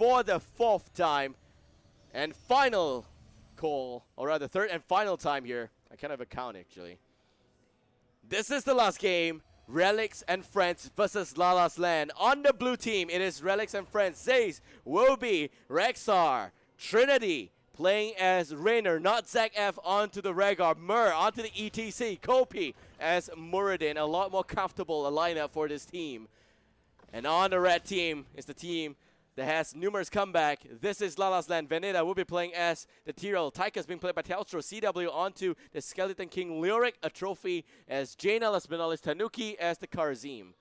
for the 4th time and final call, or rather third and final time here. I can't have a count actually. This is the last game. Relics and Friends versus Lala's Land. On the blue team, it is Relics and Friends. Zace, Woby, Rexar, Trinity playing as Rainer, not Zach F onto the Rhaegar, Mur onto the ETC, Kopi as Muradin. A lot more comfortable a lineup for this team. And on the red team is the team that has numerous comeback. This is Lala's Land. Veneta will be playing as the Tyrell. Tychus being played by Telstra. CW onto the Skeleton King Lyric, a trophy as Jaina Lasbinalis, Tanuki as the Karazim.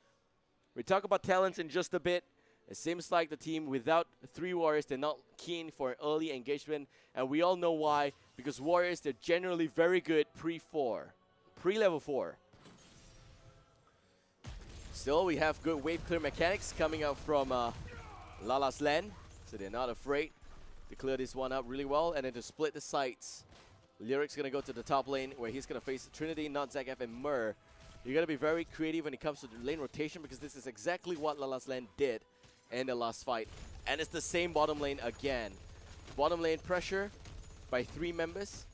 We talk about talents in just a bit. It seems like the team without 3 warriors, they're not keen for early engagement. And we all know why. Because warriors, they're generally very good pre-level 4. Still, we have good wave clear mechanics coming out from Lala's Land, so they're not afraid to clear this one up really well, and then to split the sides. Lyric's gonna go to the top lane where he's gonna face Trinity, not Zagaf, and Mur. You gotta be very creative when it comes to the lane rotation because this is exactly what Lala's Land did in the last fight, and it's the same bottom lane again. Bottom lane pressure by 3 members,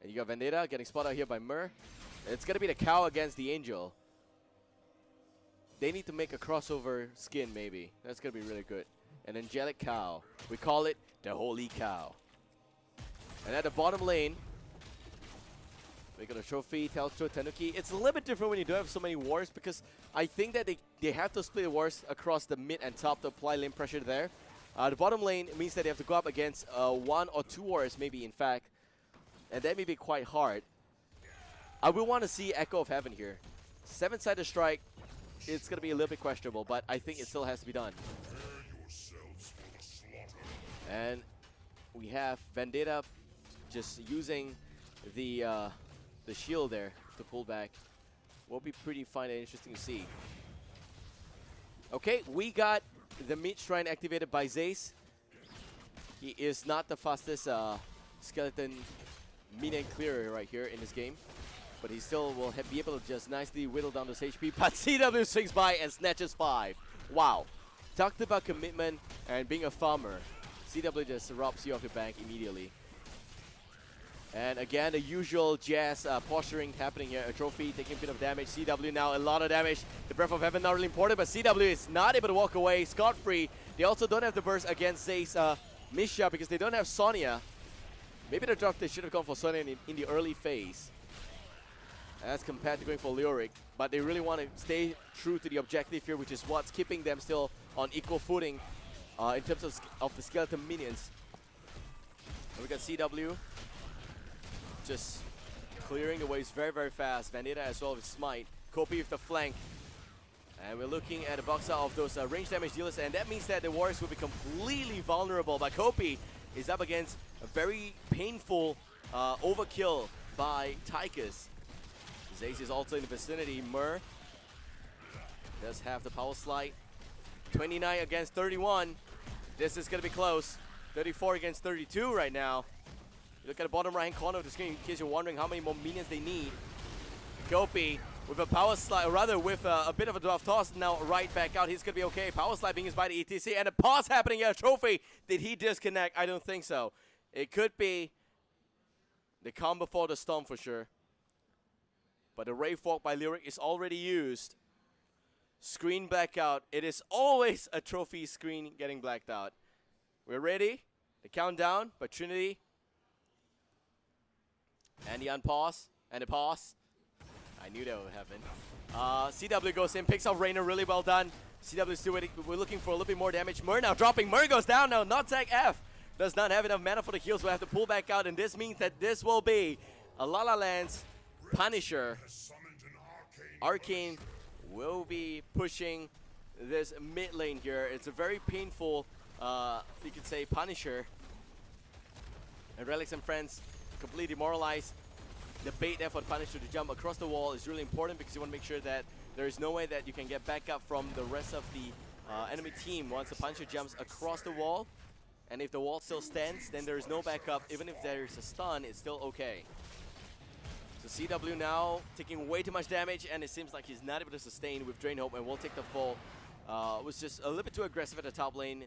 and you got Vendetta getting spotted out here by Mur. It's gonna be the cow against the angel. They need to make a crossover skin, maybe. That's going to be really good. An angelic cow. We call it the Holy Cow. And at the bottom lane, we got a trophy, Telstra, Tanuki. It's a little bit different when you don't have so many wars because I think that they have to split the wars across the mid and top to apply lane pressure there. The bottom lane means that they have to go up against 1 or 2 wars, maybe, in fact. And that may be quite hard. I will want to see Echo of Heaven here. 7-sided strike. It's going to be a little bit questionable, but I think it still has to be done. And we have Vendetta just using the shield there to pull back. Will be pretty fun and interesting to see. Okay, we got the Meat Shrine activated by Zace. He is not the fastest skeleton minion clearer right here in this game. But he still will be able to just nicely whittle down this HP. But CW swings by and snatches 5. Wow. Talked about commitment and being a farmer. CW just robs you off your bank immediately. And again, the usual jazz posturing happening here. A trophy taking a bit of damage. CW now a lot of damage. The Breath of Heaven not really important, but CW is not able to walk away scot-free. They also don't have the burst against Zace Misha because they don't have Sonya. Maybe the draft they should have gone for Sonya in the early phase, as compared to going for Lyric, but they really want to stay true to the objective here, which is what's keeping them still on equal footing in terms of the skeleton minions. And we got CW just clearing the waves very, very fast. Vendetta as well with Smite. Kopi with the flank. And we're looking at the box out of those range damage dealers, and that means that the Warriors will be completely vulnerable. But Kopi is up against a very painful overkill by Tychus. Zace is also in the vicinity. Mur does have the power slide. 29 against 31. This is going to be close. 34 against 32 right now. Look at the bottom right hand corner of the screen in case you're wondering how many more minions they need. Kopi with a power slide, or rather with a bit of a dwarf toss now right back out. He's going to be okay. Power slide being used by the ETC, and a pause happening here. Trophy. Did he disconnect? I don't think so. It could be the calm before the storm for sure. But the Ray Fork by Lyric is already used. Screen blackout. It is always a trophy screen getting blacked out. We're ready. The countdown by Trinity. And the unpause. And the pause. I knew that would happen. CW goes in, picks off Rainer. Really well done. CW still waiting. We're looking for a little bit more damage. Mur now dropping. Mur goes down now. Not Zach F. Does not have enough mana for the heals. We'll have to pull back out. And this means that this will be a Lala Land's Punisher. Arcane will be pushing this mid lane here. It's a very painful, you could say, Punisher. And Relics and Friends completely demoralized. The bait there for the Punisher to jump across the wall is really important because you want to make sure that there is no way that you can get back up from the rest of the enemy team once the Punisher jumps across the wall. And if the wall still stands, then there is no backup. Even if there is a stun, it's still okay. So CW now taking way too much damage, and it seems like he's not able to sustain with Drain Hope, and will take the fall. Was just a little bit too aggressive at the top lane.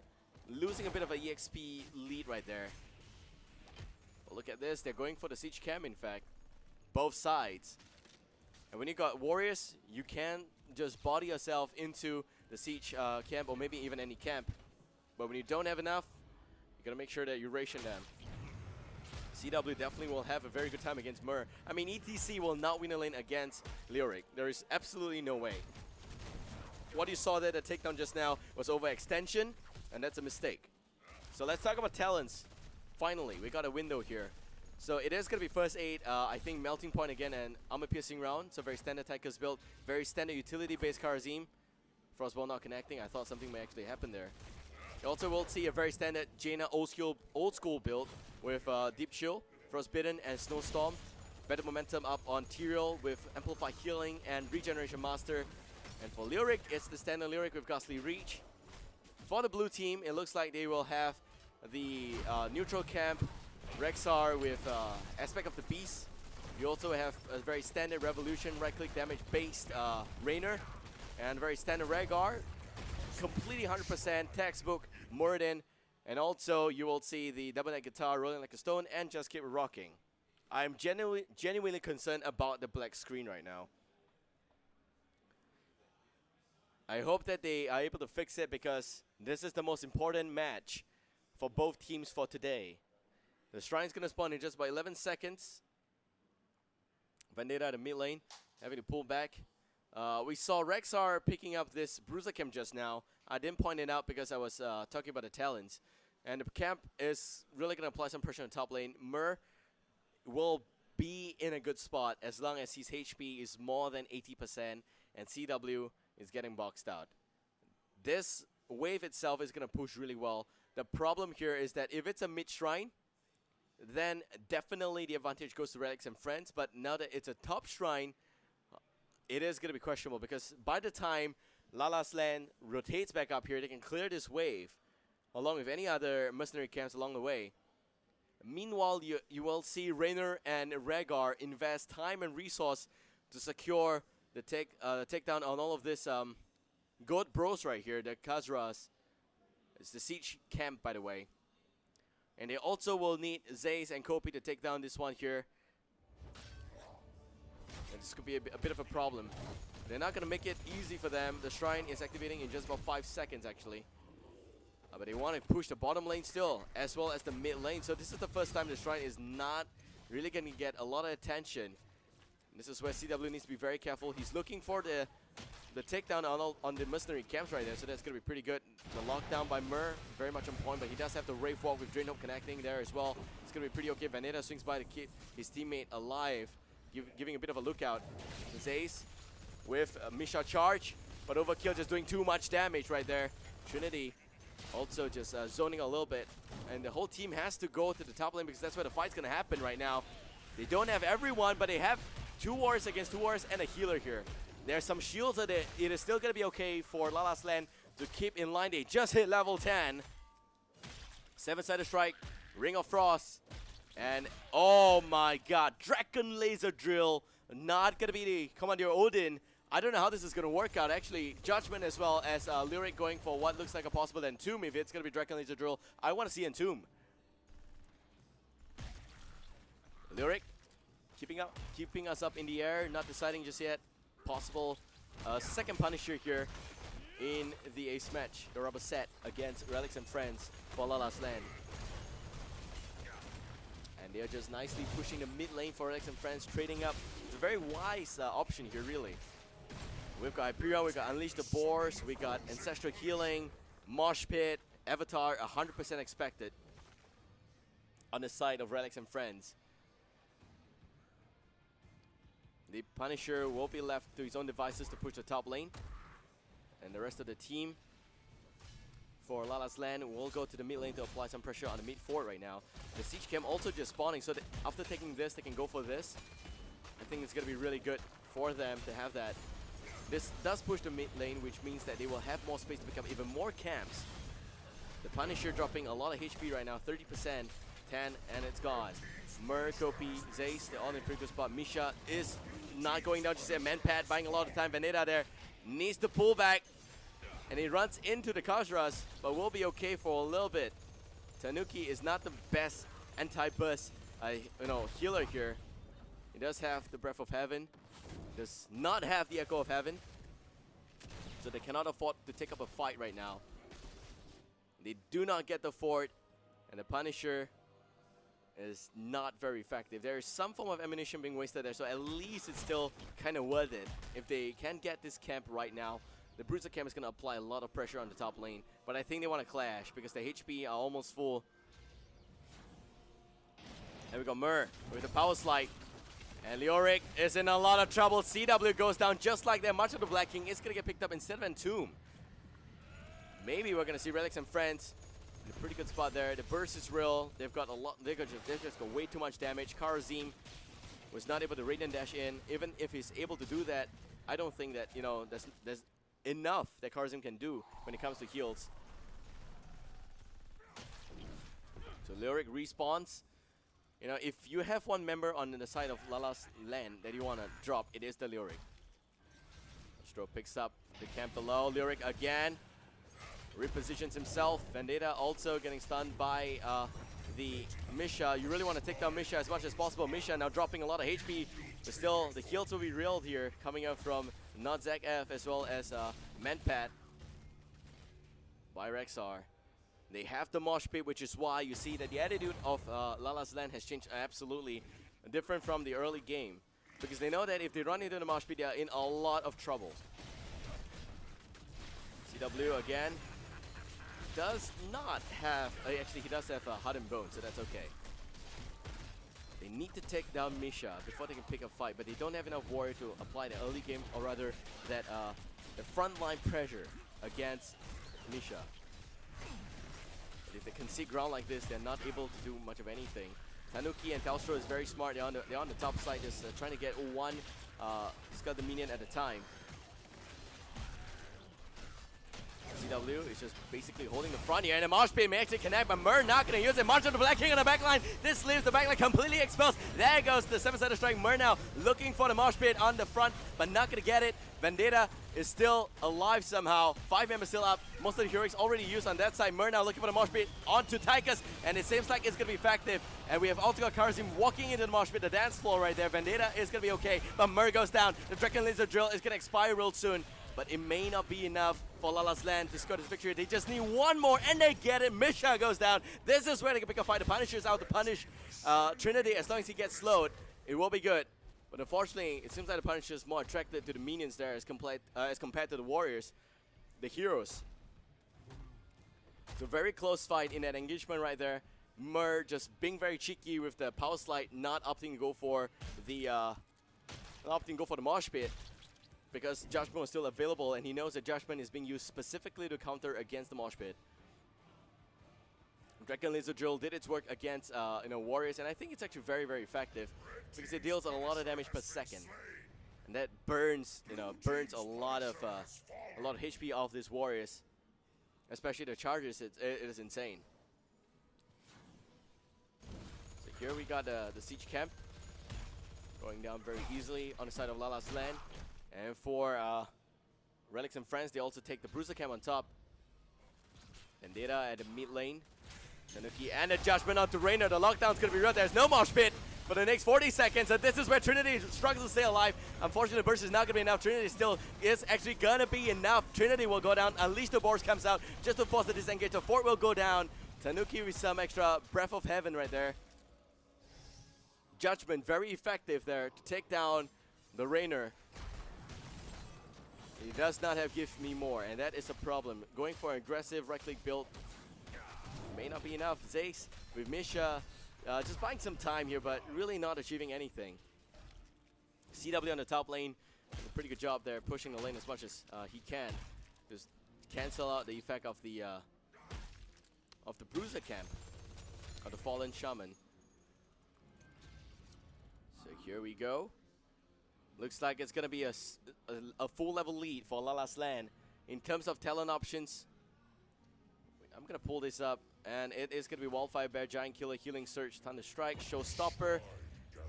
losing a bit of a EXP lead right there. But look at this, they're going for the siege camp in fact. Both sides. And when you got warriors, you can just body yourself into the siege camp or maybe even any camp. But when you don't have enough, you gotta make sure that you ration them. CW definitely will have a very good time against Mur. I mean, ETC will not win a lane against Lyric. There is absolutely no way. What you saw there, the takedown just now, was overextension, and that's a mistake. So let's talk about talents. Finally, we got a window here. So it is going to be first aid, I think melting point again and armor piercing round. So very standard Tyker's build, very standard utility based Karazim. Frostball not connecting, I thought something may actually happen there. You also will see a very standard Jaina old school build with Deep Chill, Frostbitten and Snowstorm. Better momentum up on Tyrael with Amplified Healing and Regeneration Master. And for Lyric, it's the standard Lyric with Ghastly Reach. For the blue team, it looks like they will have the neutral camp Rexar with Aspect of the Beast. You also have a very standard Revolution right-click damage based Rainer and very standard Rhaegar. Completely 100% textbook Muradin. And also you will see the double neck guitar rolling like a stone and just keep rocking. I'm genuinely concerned about the black screen right now. I hope that they are able to fix it because this is the most important match for both teams for today. The Shrine's going to spawn in just about 11 seconds. Vendetta at the mid lane, having to pull back. We saw Rexar picking up this Bruiser Camp just now. I didn't point it out because I was talking about the talents. And the camp is really going to apply some pressure on top lane. Mur will be in a good spot as long as his HP is more than 80% and CW is getting boxed out. This wave itself is going to push really well. The problem here is that if it's a mid-shrine, then definitely the advantage goes to Relics and Friends. But now that it's a top shrine, it is going to be questionable because by the time Lala's land rotates back up here, they can clear this wave along with any other mercenary camps along the way. Meanwhile, you will see Raynor and Rhaegar invest time and resource to secure the takedown on all of this goat bros right here, the Khazras. It's the siege camp, by the way. And they also will need Zaze and Kopi to take down this one here. And this could be a bit of a problem. They're not going to make it easy for them. The Shrine is activating in just about 5 seconds, actually. But they want to push the bottom lane still, as well as the mid lane. So this is the first time the Shrine is not really going to get a lot of attention. This is where CW needs to be very careful. He's looking for the takedown on the mercenary camps right there, so that's going to be pretty good. The lockdown by Mur, very much on point, but he does have the Wraith Walk with Drainhope connecting there as well. It's going to be pretty okay. Vendetta swings by to keep his teammate alive, giving a bit of a lookout. Zaze with Misha charge, but Overkill just doing too much damage right there. Trinity also just zoning a little bit, and the whole team has to go to the top lane because that's where the fight's going to happen right now. They don't have everyone, but they have 2 warriors against 2 warriors and a healer here. There's some shields that it is still going to be okay for Lala's land to keep in line. They just hit level 10. 7-sided strike, Ring of Frost, and oh my god, Dragon Laser Drill. Not going to be the Commander Odin. I don't know how this is going to work out. Actually, Judgment as well as Lyric going for what looks like a possible Entomb. If it's going to be Dragon Laser Drill, I want to see Entomb. Lyric keeping us up in the air, not deciding just yet. Possible second Punisher here in the ace match, the rubber set against Relics and Friends for Lala's land. And they are just nicely pushing the mid lane for Relics and Friends, trading up. It's a very wise option here, really. We've got Hyperion, we've got Unleash the Boars, we got Ancestral Healing, Mosh Pit, Avatar, 100% expected on the side of Relics and Friends. The Punisher will be left to his own devices to push the top lane. And the rest of the team for Lala's land will go to the mid lane to apply some pressure on the mid fort right now. The Siege Camp also just spawning, so after taking this, they can go for this. I think it's going to be really good for them to have that. This does push the mid lane, which means that they will have more space to pick up even more camps. The Punisher dropping a lot of HP right now, 30%, 10, and it's gone. Mur, Kopi, Zaze, they're all in a pretty good spot. Misha is not going down, just a man pad, buying a lot of time. Vendetta there needs to pull back. And he runs into the Kajras, but will be okay for a little bit. Tanuki is not the best anti-burst healer here. He does have the Breath of Heaven. Does not have the Echo of Heaven. So they cannot afford to take up a fight right now. They do not get the fort. And the Punisher is not very effective. There is some form of ammunition being wasted there, so at least it's still kind of worth it. If they can get this camp right now, the Bruiser camp is going to apply a lot of pressure on the top lane. But I think they want to clash because the HP are almost full. There we go, Mur with the power slide. And Leoric is in a lot of trouble. CW goes down just like that. Much of the Black King is going to get picked up instead of Entomb. Maybe we're going to see Relics and Friends in a pretty good spot there. The burst is real. They've got a lot. They've just got way too much damage. Karazim was not able to Radiant Dash in. Even if he's able to do that, I don't think that, there's enough that Karazim can do when it comes to heals. So Leoric respawns. If you have one member on the side of Lala's land that you want to drop, it is the Leoric. Astro picks up the camp below. Leoric again repositions himself. Vendetta also getting stunned by the Misha. You really want to take down Misha as much as possible. Misha now dropping a lot of HP, but still the heals will be real here, coming up from not Zach F as well as Manpat by Rexar. They have the mosh pit, which is why you see that the attitude of Lala's land has changed absolutely different from the early game. Because they know that if they run into the mosh pit, they are in a lot of trouble. CW again does not have, actually he does have a Heart and Bone, so that's okay. They need to take down Misha before they can pick a fight, but they don't have enough warrior to apply the early game, or rather that the frontline pressure against Misha. But if they concede ground like this, they're not able to do much of anything. Tanuki and Telstra is very smart. They're on the top side, just trying to get one Scud the minion at a time. CW is just basically holding the front here, and the Mosh Pit may actually connect, but Mur not going to use it. March of the Black King on the backline. This leaves the backline completely exposed. There goes the 7-sided strike. Mur now looking for the Mosh Pit on the front, but not going to get it. Vendetta is still alive somehow. 5 members still up. Most of the heroics already used on that side. Mur now looking for the Mosh Pit onto Tychus, and it seems like it's going to be effective. And we have also got Karazim walking into the Mosh Pit, the dance floor right there. Vendetta is going to be okay, but Mur goes down. The Dragon Laser Drill is going to expire real soon. But it may not be enough for Lala's land to score this victory. They just need one more, and they get it. Misha goes down. This is where they can pick a fight. The Punisher is out to punish Trinity. As long as he gets slowed, it will be good. But unfortunately, it seems like the Punisher is more attracted to the minions there as compared to the warriors, the heroes. So very close fight in that engagement right there. Mur just being very cheeky with the power slide, not opting to go for the Mosh Pit, because Judgment was still available, and he knows that Judgment is being used specifically to counter against the Mosh Pit. Dragon Laser Drill did its work against warriors, and I think it's actually very, very effective because it deals a lot of damage per second, and that burns a lot of HP off these warriors, especially the chargers. It is insane. So here we got the siege camp going down very easily on the side of Lala's land. And for Relics and Friends, they also take the Bruiser camp on top. Vendetta at the mid lane. Tanuki and the Judgment onto Raynor. The lockdown's going to be real. There's no Mosh Pit for the next 40 seconds. And this is where Trinity struggles to stay alive. Unfortunately, the burst is not going to be enough. Trinity still is actually going to be enough. Trinity will go down. Unleash the Boars comes out just to force the disengage. The fort will go down. Tanuki with some extra Breath of Heaven right there. Judgment very effective there to take down the Raynor. He does not have Give Me More, and that is a problem. Going for an aggressive right-click build may not be enough. Zace with Misha just buying some time here, but really not achieving anything. CW on the top lane, does a pretty good job there, pushing the lane as much as he can. Just cancel out the effect of the Bruiser camp, of the Fallen Shaman. So here we go. Looks like it's going to be a full level lead for Lala's land. In terms of talent options, I'm going to pull this up, and it is going to be Wildfire Bear, Giant Killer, Healing Surge, Thunder Strike, Showstopper,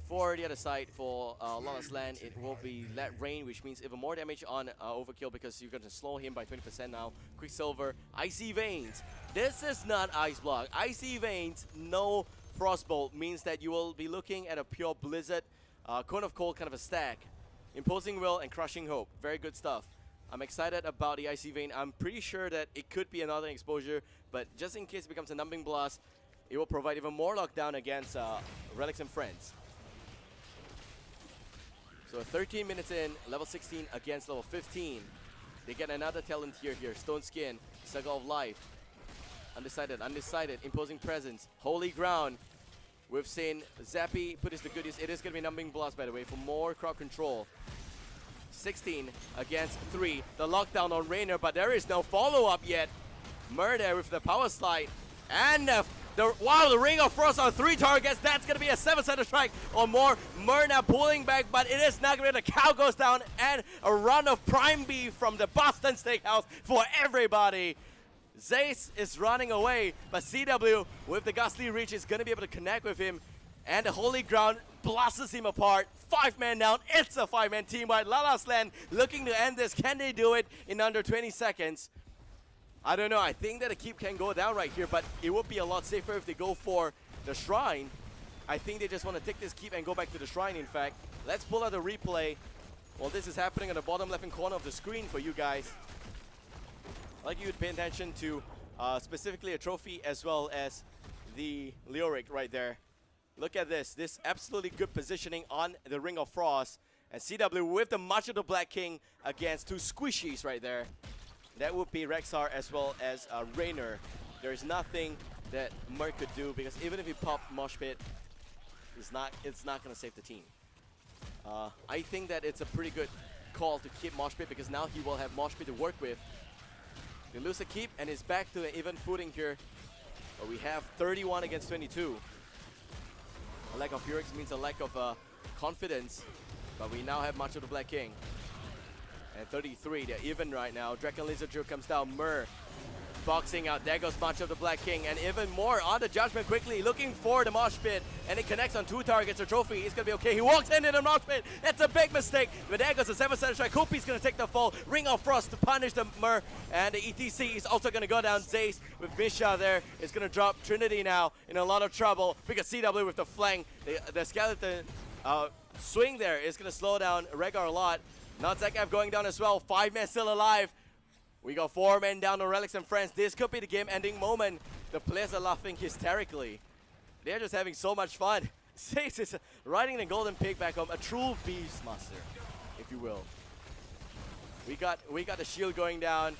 for the other side, for Lala's land, it will be Let Rain, which means even more damage on Overkill because you're going to slow him by 20% now. Quicksilver, Icy Veins. This is not Ice Block. Icy Veins, no Frostbolt, means that you will be looking at a pure Blizzard, Cone of Cold kind of a stack. Imposing Will and Crushing Hope. Very good stuff. I'm excited about the Icy Vein. I'm pretty sure that it could be another exposure, but just in case it becomes a Numbing Blast, it will provide even more lockdown against Relics and Friends. So 13 minutes in, level 16 against level 15. They get another talent here, Stone Skin, Circle of Life. Undecided, Imposing Presence, Holy Ground. We've seen Zappy put his to good use. It is going to be Numbing Blast, by the way, for more crowd control. 16 against 3. The lockdown on Raynor, but there is no follow-up yet. Murder with the power slide. And the Ring of Frost on 3 targets. That's going to be a 7-center strike or more. Myrna pulling back, but it is not going to be. The cow goes down, and a run of Prime Beef from the Boston Steakhouse for everybody. Zace is running away, but CW with the Ghastly Reach is going to be able to connect with him. And the Holy Ground blasts him apart. 5-man down. It's a 5-man team wide. Lala's land looking to end this. Can they do it in under 20 seconds? I don't know. I think that a keep can go down right here, but it would be a lot safer if they go for the Shrine. I think they just want to take this keep and go back to the Shrine, in fact. Let's pull out the replay. Well, this is happening on the bottom left-hand corner of the screen for you guys. I'd like you to pay attention to specifically a trophy as well as the Lyric right there. Look at this. This absolutely good positioning on the Ring of Frost. And CW with the March of the Black King against 2 squishies right there. That would be Rexar as well as Raynor. There's nothing that Merc could do because even if he popped Mosh Pit, it's not going to save the team. I think that it's a pretty good call to keep Mosh Pit because now he will have Mosh Pit to work with. They lose a keep and is back to an even footing here. But we have 31 against 22. A lack of heroics means a lack of confidence. But we now have Macho the Black King. And 33, they're even right now. Dragon Lizard Drill comes down. Myrrh boxing out. There goes Macho the Black King. And even more on the Judgment quickly. Looking for the Mosh Pit. And it connects on 2 targets. The trophy is going to be okay. He walks into the Mosh Pit. That's a big mistake. But there goes the 7-center strike. Kopi's going to take the fall. Ring of Frost to punish the Myrrh. And the ETC is also going to go down. Zace with Misha there is going to drop. Trinity now in a lot of trouble. Because CW with the flank. The skeleton swing there is going to slow down Rhaegar a lot. Not Zekav going down as well. 5-man still alive. We got 4 men down to Relics and Friends. This could be the game-ending moment. The players are laughing hysterically. They're just having so much fun. Zace is riding the Golden Pig back home. A true Beastmaster, if you will. We got the shield going down.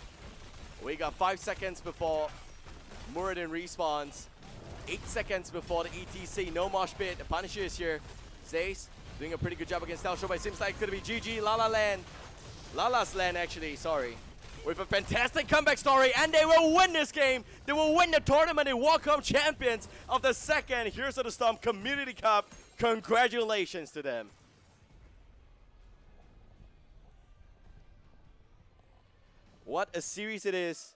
We got 5 seconds before Muradin respawns. 8 seconds before the ETC. No Mosh Pit. The Punisher is here. Zace doing a pretty good job against Stalshow, but it seems like it's going to be GG. Lala's land, actually, sorry. With a fantastic comeback story, and they will win this game. They will win the tournament and walk home champions of the second Heroes of the Storm Community Cup. Congratulations to them. What a series it is.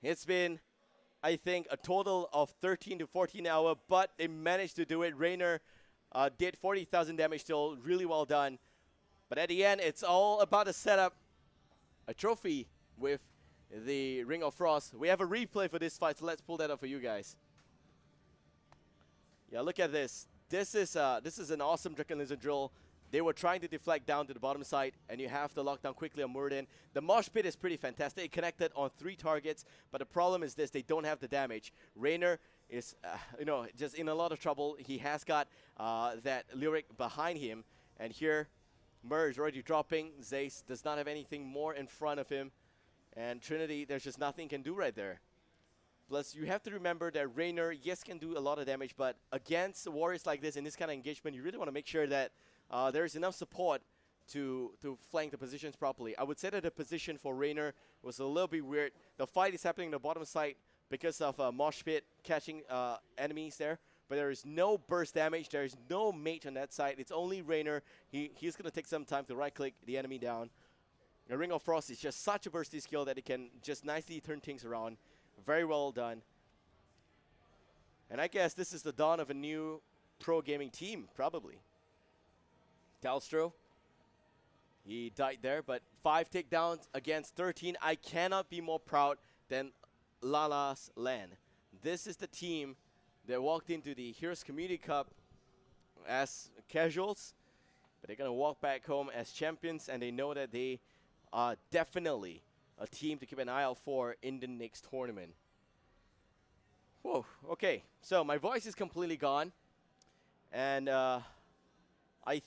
It's been, I think, a total of 13 to 14 hours, but they managed to do it. Raynor did 40,000 damage still, really well done. But at the end, it's all about the setup. A trophy with the Ring of Frost. We have a replay for this fight, so let's pull that up for you guys. Yeah, look at this. This is an awesome Dragon Lizard drill. They were trying to deflect down to the bottom side, and you have to lock down quickly on Muradin. The Mosh Pit is pretty fantastic. It connected on 3 targets, but the problem is this: they don't have the damage. Raynor is, just in a lot of trouble. He has got that Lyric behind him, and here Myrrh is already dropping. Zace does not have anything more in front of him. And Trinity, there's just nothing can do right there. Plus, you have to remember that Raynor, yes, can do a lot of damage, but against warriors like this, in this kind of engagement, you really want to make sure that there's enough support to flank the positions properly. I would say that the position for Raynor was a little bit weird. The fight is happening on the bottom side because of Mosh Pit catching enemies there. But there is no burst damage. There is no mate on that side. It's only Raynor. He's going to take some time to right-click the enemy down. The Ring of Frost is just such a bursty skill that it can just nicely turn things around. Very well done. And I guess this is the dawn of a new pro gaming team, probably. Dalstro, he died there, but 5 takedowns against 13. I cannot be more proud than Lala's LAN. This is the team that walked into the Heroes Community Cup as casuals, but they're going to walk back home as champions, and they know that they are definitely a team to keep an eye out for in the next tournament. Whoa, okay, so my voice is completely gone, and I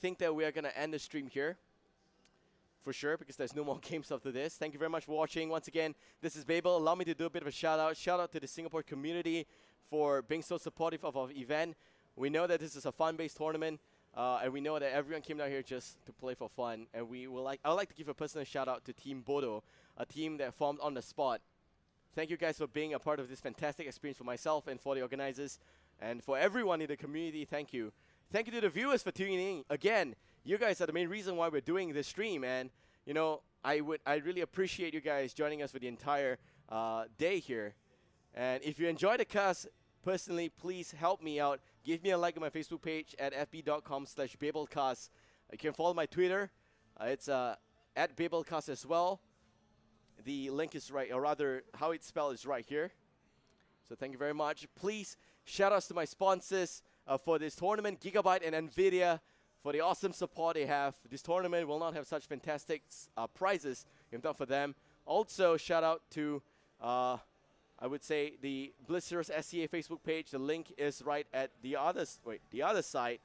think that we are going to end the stream here for sure, because there's no more games after this. Thank you very much for watching. Once again, this is Babel. Allow me to do a bit of a shout out. Shout out to the Singapore community for being so supportive of our event. We know that this is a fun-based tournament, and we know that everyone came down here just to play for fun. And I would like to give a personal shout out to Team Bodo, a team that formed on the spot. Thank you guys for being a part of this fantastic experience for myself and for the organizers, and for everyone in the community. Thank you. Thank you to the viewers for tuning in. Again, you guys are the main reason why we're doing this stream, and you know, I really appreciate you guys joining us for the entire day here. And if you enjoy the cast, personally, please help me out. Give me a like on my Facebook page at fb.com/babelcast. You can follow my Twitter. It's at babelcast as well. The link is right, or rather, how it's spelled is right here. So thank you very much. Please shout outs to my sponsors for this tournament, Gigabyte and NVIDIA, for the awesome support they have. This tournament will not have such fantastic prizes if not for them. Also, shout out to, I would say, the Blizzard's SCA Facebook page. The link is right at the other side.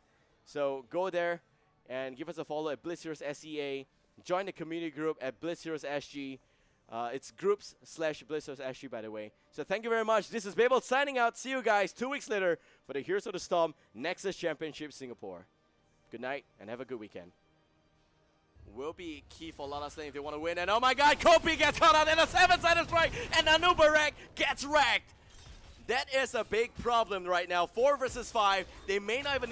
So go there and give us a follow at Blizzard's SCA. Join the community group at Blizzard's SG. It's groups/Blizzard's SG, by the way. So thank you very much. This is Babel signing out. See you guys 2 weeks later for the Heroes of the Storm Nexus Championship Singapore. Good night and have a good weekend. Will be key for Lala's lane if they want to win. And oh my god, Kopi gets caught out in a 7-sided strike, and Anubarak gets wrecked. That is a big problem right now. 4 versus 5. They may not even